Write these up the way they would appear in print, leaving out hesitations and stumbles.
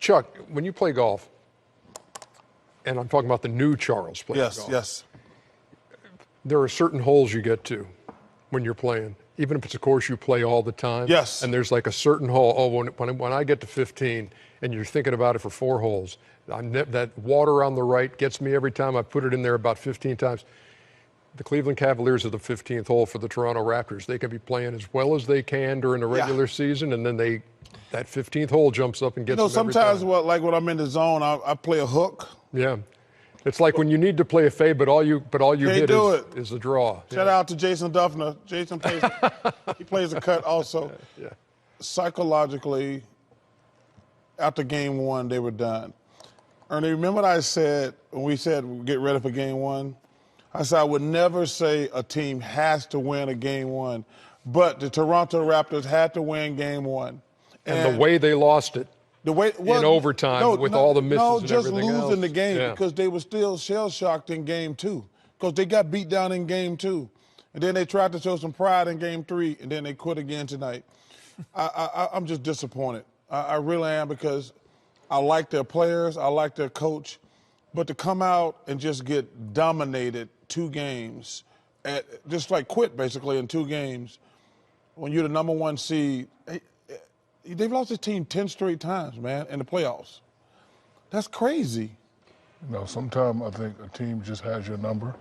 Chuck, when you play golf, and I'm talking about the new Charles playing golf. Yes. There are certain holes you get to when you're playing, even if it's a course you play all the time. Yes. And there's like a certain hole. Oh, when I get to 15, and you're thinking about it for 4 holes, that water on the right gets me every time. I put it in there about 15 times. The Cleveland Cavaliers are the 15th hole for the Toronto Raptors. They can be playing as well as they can during the regular season, and then that 15th hole jumps up and gets them every sometimes time. like when I'm in the zone, I play a hook. Yeah. It's like when you need to play a fade, but all you hit is a draw. Shout out to Jason Duffner. Jason plays, he plays a cut also. Yeah. Psychologically, after game 1, they were done. Ernie, remember what I said when we said get ready for game 1? I said I would never say a team has to win a game 1, but the Toronto Raptors had to win game 1. And the way they lost it. In overtime with all the misses and everything else. No, just losing the game because they were still shell-shocked in game 2 because they got beat down in game 2. And then they tried to show some pride in game 3, and then they quit again tonight. I'm just disappointed. I really am because I like their players, I like their coach, but to come out and just get dominated 2 games, just like quit basically in 2 games, when you're the number 1 seed, they've lost this team 10 straight times, man, in the playoffs. That's crazy. Sometimes I think a team just has your number.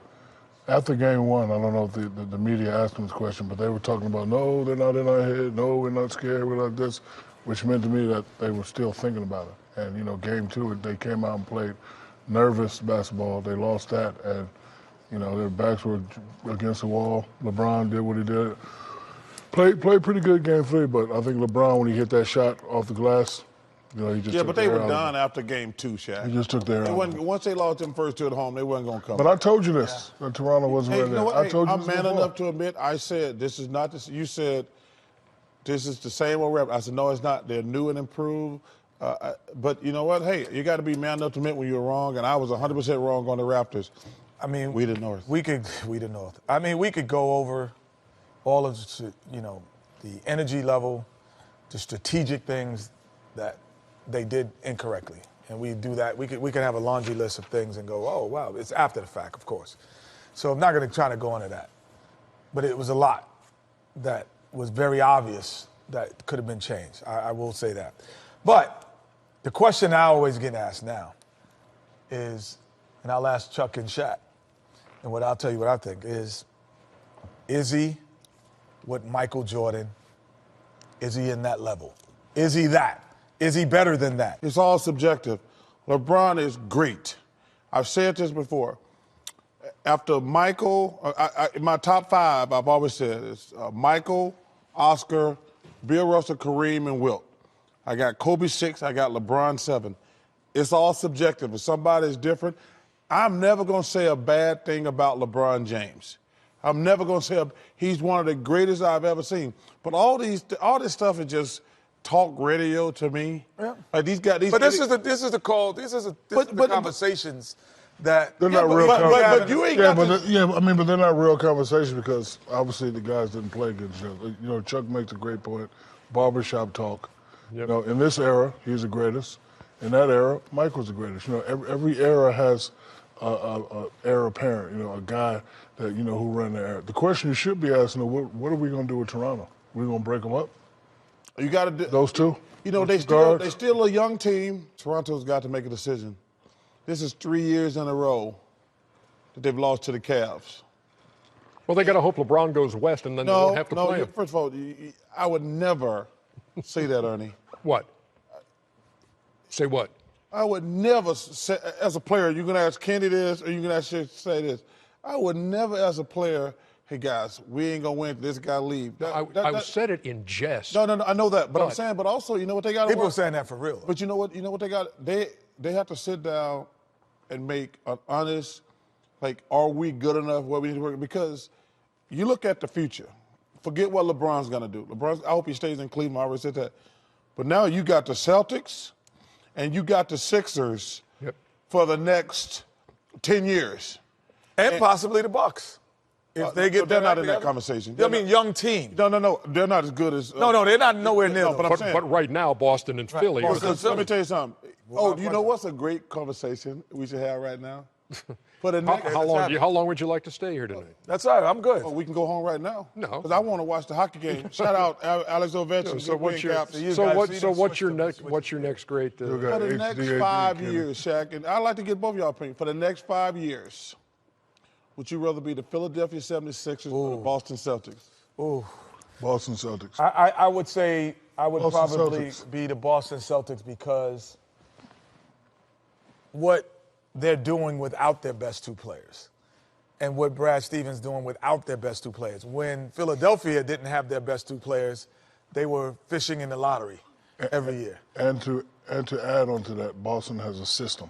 After game 1, I don't know if the media asked them this question, but they were talking about, no, they're not in our head, no, we're not scared, we're like this, which meant to me that they were still thinking about it. And, game 2, they came out and played nervous basketball. They lost that, and, their backs were against the wall. LeBron did what he did. Played pretty good game 3, but I think LeBron, when he hit that shot off the glass, he just but they were done after game 2, Shaq. He just took their Once they lost them first 2 at home, they weren't going to come But back. I told you this, that Toronto wasn't ready. You know what? I told you I'm this man before. enough to admit, I said, this is not this. You said, this is the same old rep. I said, no, it's not. They're new and improved. But you know what? Hey, you got to be man enough to admit when you're wrong, and I was 100% wrong on the Raptors. I mean, we the North. We the North. I mean, we could go over all of the energy level, the strategic things that they did incorrectly, and we do that. We could have a laundry list of things and go, oh wow, it's after the fact, of course. So I'm not going to try to go into that, but it was a lot that was very obvious that could have been changed. I will say that. But the question I always get asked now is, and I'll ask Chuck and Shaq, and I'll tell you what I think is he what Michael Jordan, is he in that level? Is he that? Is he better than that? It's all subjective. LeBron is great. I've said this before. After Michael, my top 5, I've always said, is Michael, Oscar, Bill Russell, Kareem, and Wilt. I got Kobe 6, I got LeBron 7. It's all subjective. If somebody's different, I'm never going to say a bad thing about LeBron James. I'm never going to say he's one of the greatest I've ever seen. But all this stuff is just talk radio to me. Yeah. Like these guys. But this is the conversations that they're not real. But you ain't got but they're not real conversations because obviously the guys didn't play against each other. Chuck makes a great point. Barbershop talk. Yep. In this era, he's the greatest. In that era, Michael's the greatest. Every era has a heir apparent. A guy that who ran the era. The question you should be asking: what are we going to do with Toronto? We're going to break them up. You got to do those 2. They still a young team. Toronto's got to make a decision. This is 3 years in a row that they've lost to the Cavs. Well, they got to hope LeBron goes west, and then they won't have to play him. First of all, I would never say that, Ernie. What? Say what? I would never say, as a player, you can ask Kenny this, or you can ask Shaq say this. I would never, as a player, hey guys, we ain't gonna win. This guy leave. I said it in jest. No, I know that, but I'm saying, but also, you know what they got? People are saying that for real. But you know what? You know what they got? They have to sit down and make an honest, like, are we good enough? What we need to work? Because you look at the future. Forget what LeBron's gonna do. I hope he stays in Cleveland. I already said that. But now you got the Celtics, and you got the Sixers for the next 10 years, and possibly the Bucks. If they're not in that conversation. Young team. No, they're not as good as. No, they're not nowhere near. But right now, Boston and Philly. Let me tell you something. Oh, you know what's a great conversation we should have right now? For the next, How long would you like to stay here tonight? That's all right. I'm good. Oh, we can go home right now. No. Because I want to watch the hockey game. Shout out Alex Ovechkin. So what's your Caps. what's your next great? For the next 5 years, Shaq, and I'd like to get both of y'all opinion. For the next 5 years, would you rather be the Philadelphia 76ers or the Boston Celtics? Ooh. Boston Celtics. I would say I would Boston probably Celtics. be the Boston Celtics because what they're doing without their best two players and what Brad Stevens doing without their best two players. When Philadelphia didn't have their best two players, they were fishing in the lottery every year. And to add on to that, Boston has a system.